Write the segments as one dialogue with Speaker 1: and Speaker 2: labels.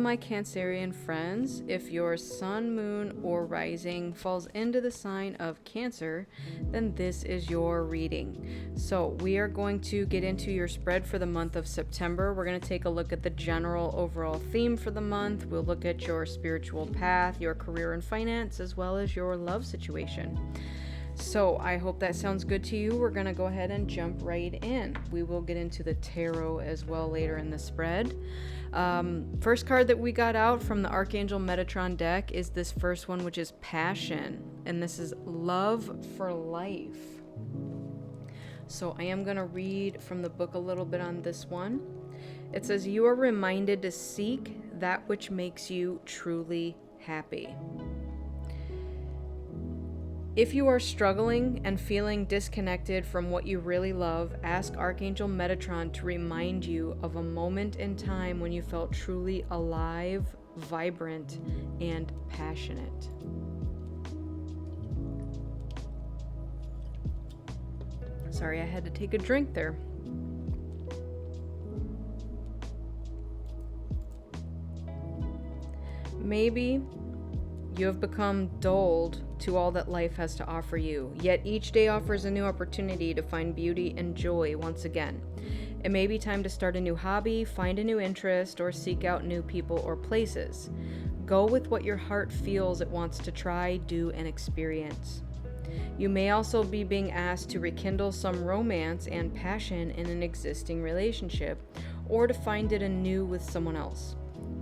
Speaker 1: my Cancerian friends. If your sun, moon, or rising falls into the sign of Cancer, then this is your reading. So we are going to get into your spread for the month of September. We're going to take a look at the general overall theme for the month. We'll look at your spiritual path, your career and finance, as well as your love situation. So I hope that sounds good to you. We're going to go ahead and jump right in. We will get into the tarot as well later in the spread. First card that we got out from the Archangel Metatron deck is this first one, which is Passion. And this is Love for Life. So I am going to read from the book a little bit on this one. It says, you are reminded to seek that which makes you truly happy. If you are struggling and feeling disconnected from what you really love, ask Archangel Metatron to remind you of a moment in time when you felt truly alive, vibrant, and passionate. Sorry, I had to take a drink there. Maybe you have become dulled to all that life has to offer you, yet each day offers a new opportunity to find beauty and joy once again. It may be time to start a new hobby, find a new interest, or seek out new people or places. Go with what your heart feels it wants to try, do, and experience. You may also be being asked to rekindle some romance and passion in an existing relationship, or to find it anew with someone else.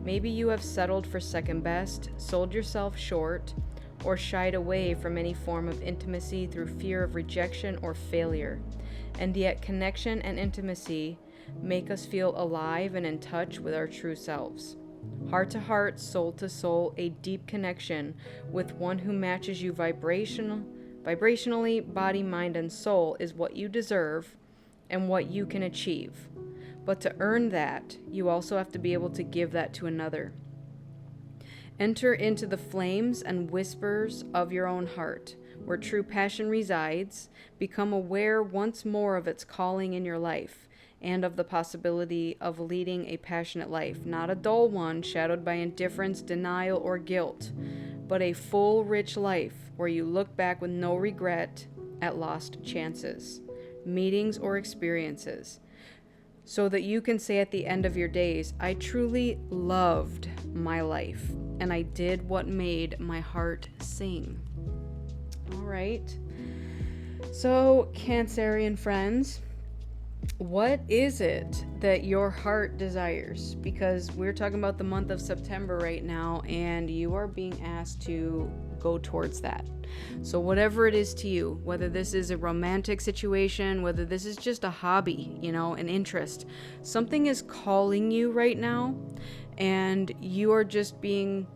Speaker 1: Maybe you have settled for second best, sold yourself short, or shied away from any form of intimacy through fear of rejection or failure. And yet connection and intimacy make us feel alive and in touch with our true selves. Heart to heart, soul to soul, a deep connection with one who matches you vibrationally, body, mind, and soul is what you deserve and what you can achieve. But to earn that, you also have to be able to give that to another. Enter into the flames and whispers of your own heart, where true passion resides. Become aware once more of its calling in your life, and of the possibility of leading a passionate life, not a dull one shadowed by indifference, denial, or guilt, but a full, rich life where you look back with no regret at lost chances, meetings, or experiences, so that you can say at the end of your days, I truly loved my life, and I did what made my heart sing. All right. So, Cancerian friends, what is it that your heart desires? Because we're talking about the month of September right now, and you are being asked to go towards that. So whatever it is to you, whether this is a romantic situation, whether this is just a hobby, an interest, something is calling you right now, and you are just being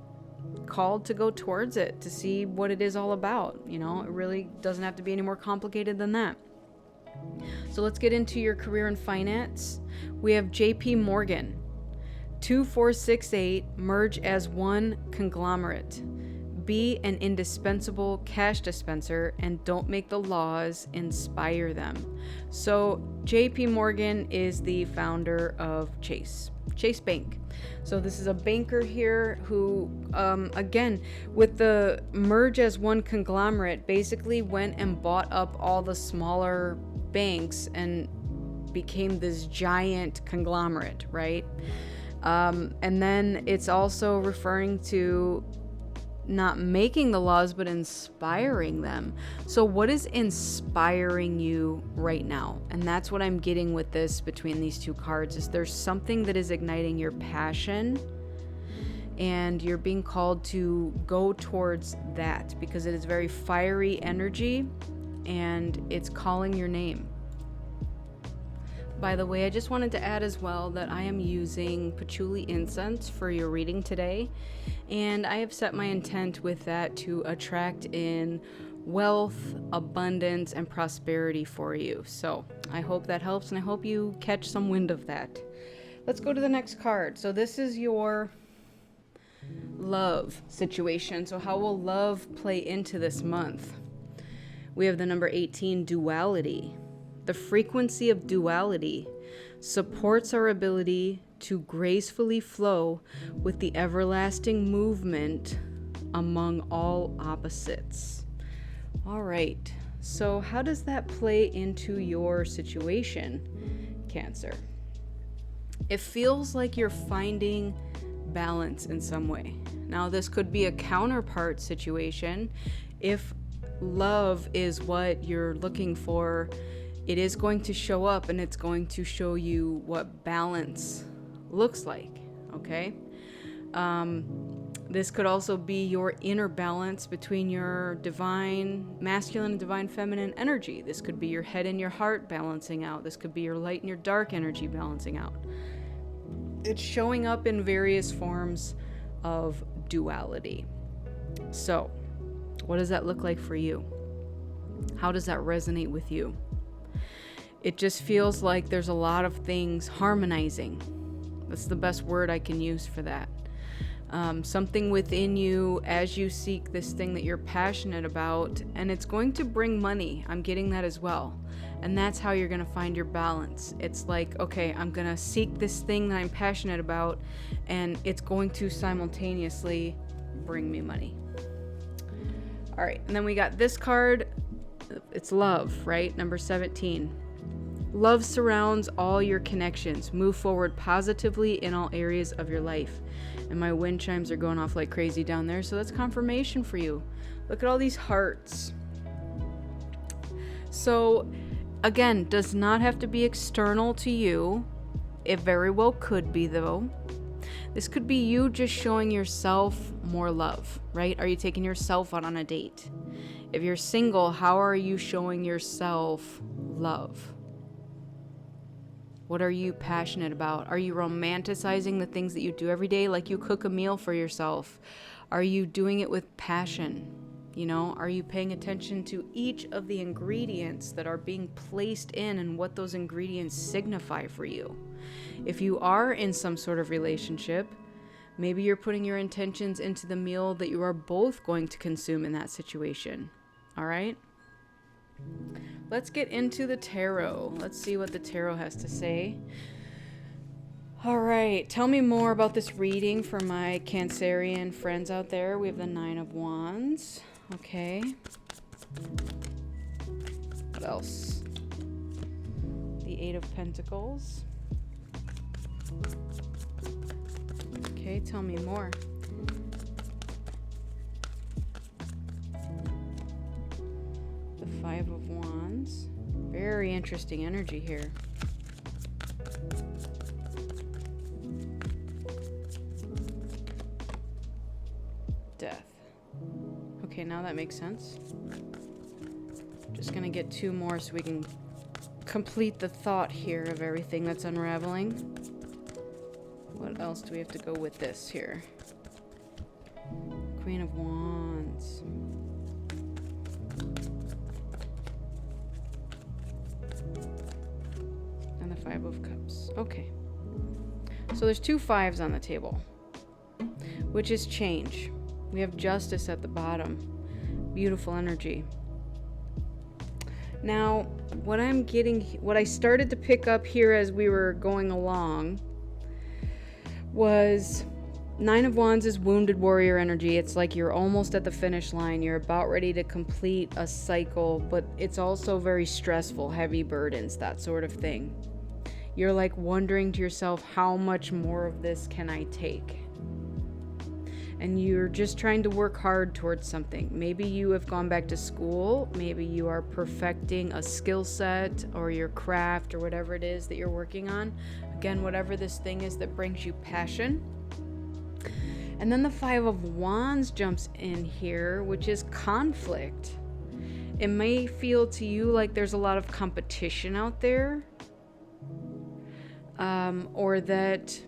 Speaker 1: called to go towards it, to see what it is all about. It really doesn't have to be any more complicated than that. So let's get into your career and finance. We have JP Morgan. 2468, merge as one conglomerate. Be an indispensable cash dispenser and don't make the laws, inspire them. So JP Morgan is the founder of Chase Bank. So this is a banker here who, again, with the merge as one conglomerate, basically went and bought up all the smaller banks and became this giant conglomerate, right? And then it's also referring to not making the laws, but inspiring them. So what is inspiring you right now? And that's what I'm getting with this between these two cards, is there's something that is igniting your passion, and you're being called to go towards that because it is very fiery energy and it's calling your name. By the way, I just wanted to add as well that I am using patchouli incense for your reading today, and I have set my intent with that to attract in wealth, abundance, and prosperity for you. So I hope that helps, and I hope you catch some wind of that. Let's go to the next card. So this is your love situation. So how will love play into this month? We have the number 18, duality. The frequency of duality supports our ability to gracefully flow with the everlasting movement among all opposites. All right, so how does that play into your situation, Cancer? It feels like you're finding balance in some way. Now, this could be a counterpart situation. If love is what you're looking for, it is going to show up and it's going to show you what balance looks like, okay? This could also be your inner balance between your divine masculine and divine feminine energy. This could be your head and your heart balancing out. This could be your light and your dark energy balancing out. It's showing up in various forms of duality. So, what does that look like for you? How does that resonate with you? It just feels like there's a lot of things harmonizing. That's the best word I can use for that. Something within you as you seek this thing that you're passionate about, and it's going to bring money. I'm getting that as well. And that's how you're going to find your balance. It's like, okay, I'm going to seek this thing that I'm passionate about, and it's going to simultaneously bring me money. All right, and then we got this card. It's love, right? Number 17. Love surrounds all your connections. Move forward positively in all areas of your life. And my wind chimes are going off like crazy down there, so that's confirmation for you. Look at all these hearts. So, again, does not have to be external to you. It very well could be, though. This could be you just showing yourself more love, right? Are you taking yourself out on a date? If you're single, how are you showing yourself love? What are you passionate about? Are you romanticizing the things that you do every day, like you cook a meal for yourself? Are you doing it with passion? You know, are you paying attention to each of the ingredients that are being placed in and what those ingredients signify for you? If you are in some sort of relationship, maybe you're putting your intentions into the meal that you are both going to consume in that situation. All right? Let's get into the tarot. Let's see what the tarot has to say. All right, tell me more about this reading for my Cancerian friends out there. We have the Nine of Wands. Okay. What else? The Eight of Pentacles. Okay, tell me more. The Five of Wands. Very interesting energy here. Death. Okay, now that makes sense. Just gonna get two more so we can complete the thought here of everything that's unraveling. What else do we have to go with this here? Queen of Wands. And the Five of Cups. Okay. So there's two fives on the table, which is change. We have Justice at the bottom. Beautiful energy. Now, what I started to pick up here as we were going along was Nine of Wands is wounded warrior energy. It's like you're almost at the finish line. You're about ready to complete a cycle, but it's also very stressful, heavy burdens, that sort of thing. You're like wondering to yourself, how much more of this can I take? And you're just trying to work hard towards something. Maybe you have gone back to school. Maybe you are perfecting a skill set or your craft or whatever it is that you're working on. Again, whatever this thing is that brings you passion. And then the Five of Wands jumps in here, which is conflict. It may feel to you like there's a lot of competition out there, or that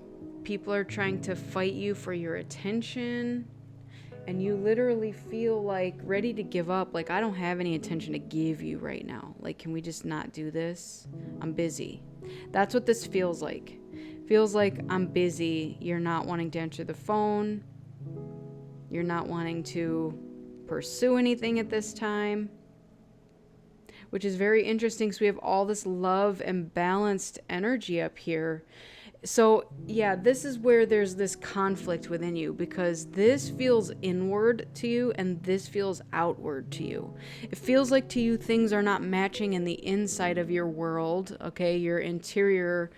Speaker 1: people are trying to fight you for your attention, and you literally feel like ready to give up. Like, I don't have any attention to give you right now. Like, can we just not do this? I'm busy. That's what this feels like. Feels like I'm busy. You're not wanting to answer the phone. You're not wanting to pursue anything at this time, which is very interesting because we have all this love and balanced energy up here. So, yeah, this is where there's this conflict within you, because this feels inward to you and this feels outward to you. It feels like to you things are not matching in the inside of your world, okay? Your interior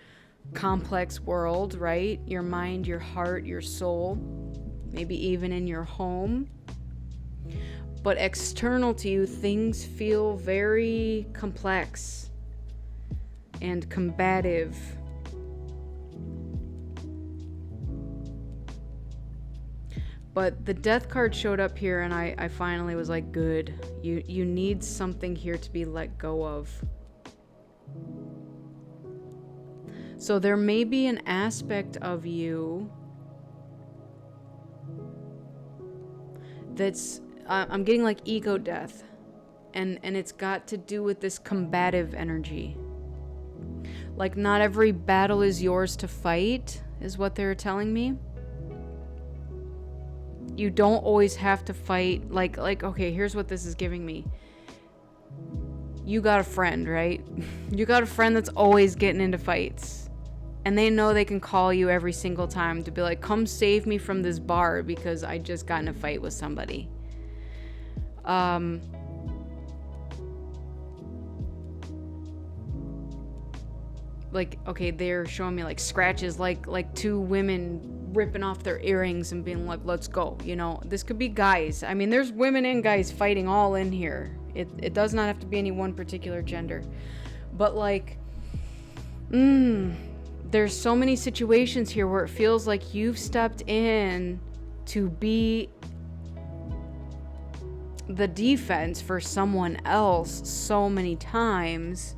Speaker 1: complex world, right? Your mind, your heart, your soul, maybe even in your home. But external to you, things feel very complex and combative. But the death card showed up here, and I finally was like, good. You need something here to be let go of. So there may be an aspect of you that's, I'm getting like ego death. And it's got to do with this combative energy. Like, not every battle is yours to fight, is what they're telling me. You don't always have to fight. Like, okay, here's what this is giving me. You got a friend, right? You got a friend that's always getting into fights. And they know they can call you every single time to be like, come save me from this bar because I just got in a fight with somebody. Like, okay, they're showing me like scratches, like two women ripping off their earrings and being like, let's go. You know, this could be guys. I mean, there's women and guys fighting all in here. It does not have to be any one particular gender. But like, there's so many situations here where it feels like you've stepped in to be the defense for someone else so many times.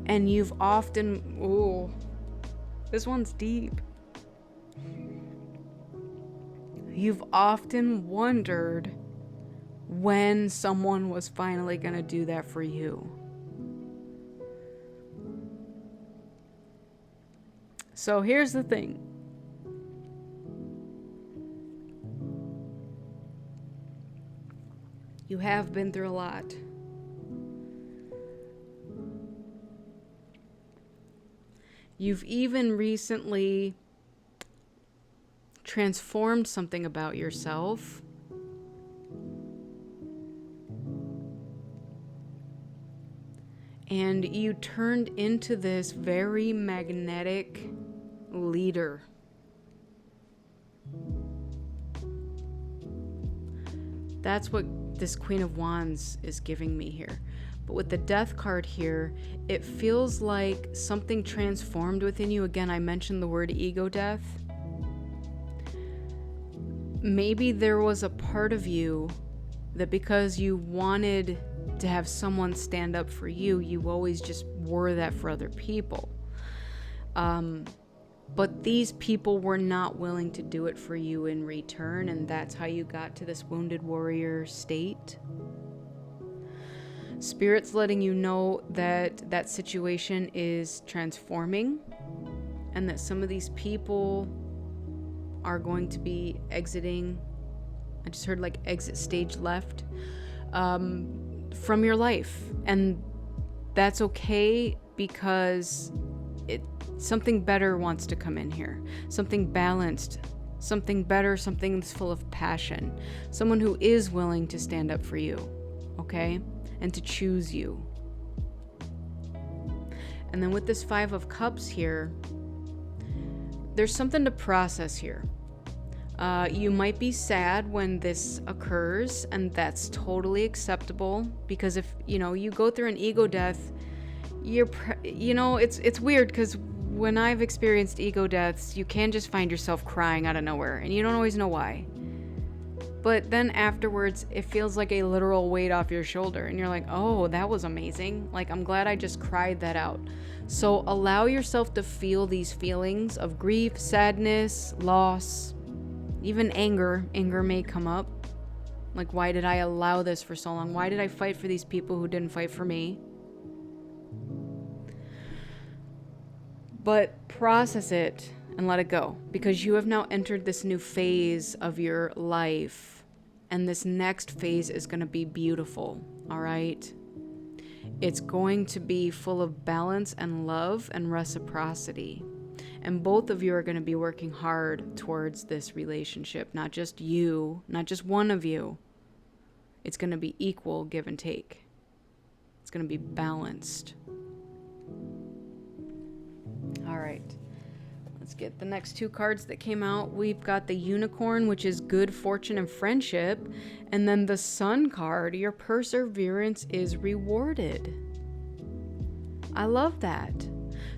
Speaker 1: And you've often, ooh, this one's deep. You've often wondered when someone was finally going to do that for you. So here's the thing. You have been through a lot. You've even recently transformed something about yourself. And you turned into this very magnetic leader. That's what this Queen of Wands is giving me here. But with the Death card here, it feels like something transformed within you. Again, I mentioned the word ego death. Maybe there was a part of you that because you wanted to have someone stand up for you, you always just were that for other people. But these people were not willing to do it for you in return, and that's how you got to this wounded warrior state. Spirit's letting you know that that situation is transforming and that some of these people are going to be exiting. I just heard like exit stage left from your life. And that's okay because something better wants to come in here. Something balanced, something better, something that's full of passion. Someone who is willing to stand up for you, okay? And to choose you. And then with this Five of Cups here, there's something to process here. You might be sad when this occurs, and that's totally acceptable, because if you go through an ego death, it's weird, because when I've experienced ego deaths, you can just find yourself crying out of nowhere, and you don't always know why. But then afterwards, it feels like a literal weight off your shoulder. And you're like, oh, that was amazing. Like, I'm glad I just cried that out. So allow yourself to feel these feelings of grief, sadness, loss, even anger. Anger may come up. Like, why did I allow this for so long? Why did I fight for these people who didn't fight for me? But process it and let it go, because you have now entered this new phase of your life, and this next phase is going to be beautiful, all right? It's going to be full of balance and love and reciprocity. And both of you are going to be working hard towards this relationship, not just you, not just one of you. It's going to be equal give and take. It's going to be balanced. All right. Let's get the next two cards that came out. We've got the Unicorn, which is good fortune and friendship. And then the Sun card, your perseverance is rewarded. I love that.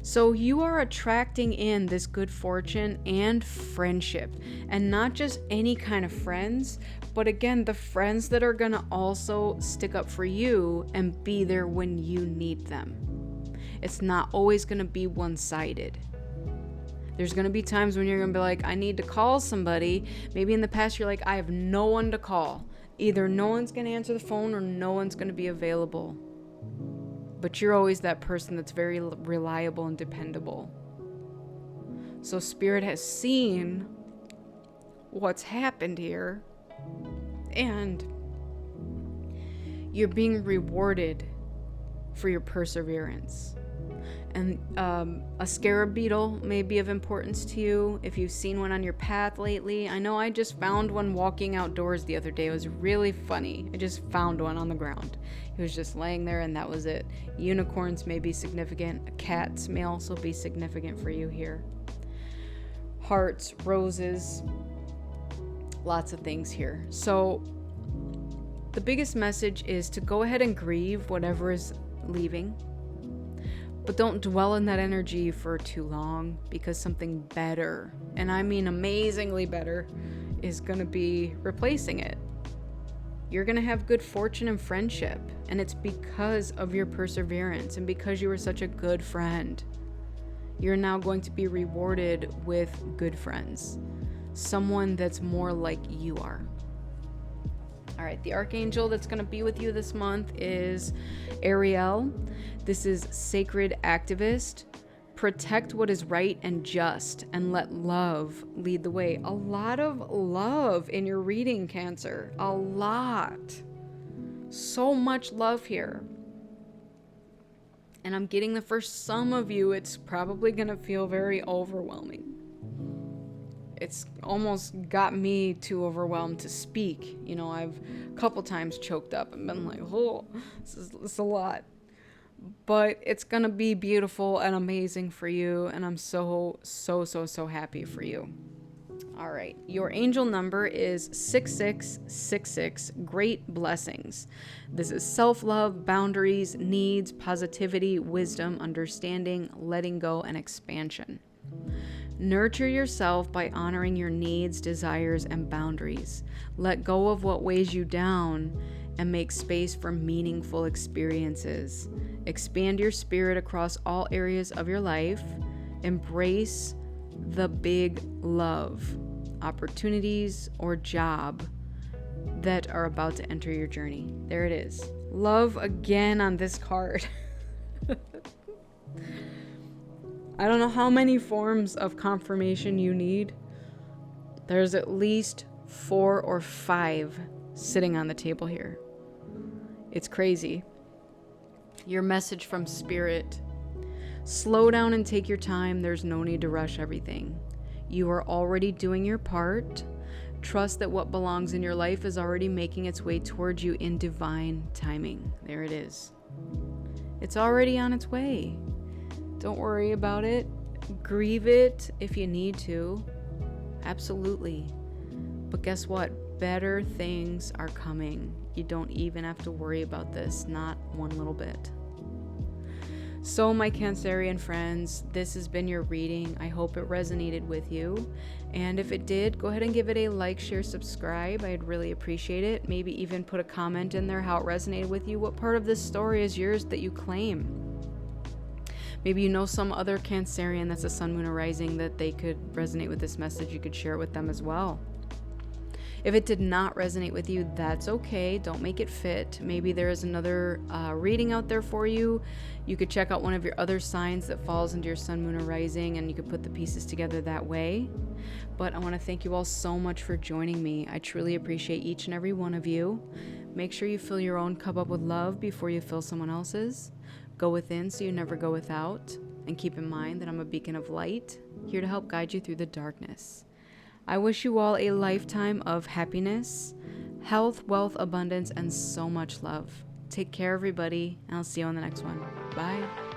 Speaker 1: So you are attracting in this good fortune and friendship. And not just any kind of friends, but again, the friends that are going to also stick up for you and be there when you need them. It's not always going to be one-sided. There's going to be times when you're going to be like, I need to call somebody. Maybe in the past you're like, I have no one to call. Either no one's going to answer the phone or no one's going to be available. But you're always that person that's very reliable and dependable. So Spirit has seen what's happened here. And you're being rewarded for your perseverance. And a scarab beetle may be of importance to you if you've seen one on your path lately. I know I just found one walking outdoors the other day. It was really funny. I just found one on the ground. He was just laying there and that was it. Unicorns may be significant. Cats may also be significant for you here. Hearts, roses, lots of things here. So the biggest message is to go ahead and grieve whatever is leaving. But don't dwell in that energy for too long, because something better, and I mean amazingly better, is going to be replacing it. You're going to have good fortune and friendship, and it's because of your perseverance and because you were such a good friend. You're now going to be rewarded with good friends, someone that's more like you are. All right, the archangel that's going to be with you this month is Ariel. This is sacred activist. Protect what is right and just, and let love lead the way. A lot of love in your reading, Cancer. A lot. So much love here. And I'm getting that for some of you, it's probably going to feel very overwhelming. It's almost got me too overwhelmed to speak. You know, I've a couple times choked up and been like, oh, this is a lot. But it's going to be beautiful and amazing for you. And I'm so happy for you. All right. Your angel number is 6666. Great blessings. This is self-love, boundaries, needs, positivity, wisdom, understanding, letting go, and expansion. Nurture yourself by honoring your needs, desires, and boundaries. Let go of what weighs you down and make space for meaningful experiences. Expand your spirit across all areas of your life. Embrace the big love, opportunities, or job that are about to enter your journey. There it is. Love again on this card. I don't know how many forms of confirmation you need. There's at least 4 or 5 sitting on the table here. It's crazy. Your message from Spirit. Slow down and take your time. There's no need to rush everything. You are already doing your part. Trust that what belongs in your life is already making its way towards you in divine timing. There it is. It's already on its way. Don't worry about it. Grieve it if you need to. Absolutely. But guess what? Better things are coming. You don't even have to worry about this, not one little bit. So, my Cancerian friends, this has been your reading. I hope it resonated with you. And if it did, go ahead and give it a like, share, subscribe. I'd really appreciate it. Maybe even put a comment in there how it resonated with you. What part of this story is yours that you claim? Maybe you know some other Cancerian that's a sun, moon, or rising that they could resonate with this message. You could share it with them as well. If it did not resonate with you, that's okay. Don't make it fit. Maybe there is another reading out there for you. You could check out one of your other signs that falls into your sun, moon, or rising, and you could put the pieces together that way. But I want to thank you all so much for joining me. I truly appreciate each and every one of you. Make sure you fill your own cup up with love before you fill someone else's. Go within so you never go without. And keep in mind that I'm a beacon of light, here to help guide you through the darkness. I wish you all a lifetime of happiness, health, wealth, abundance, and so much love. Take care, everybody, and I'll see you on the next one. Bye.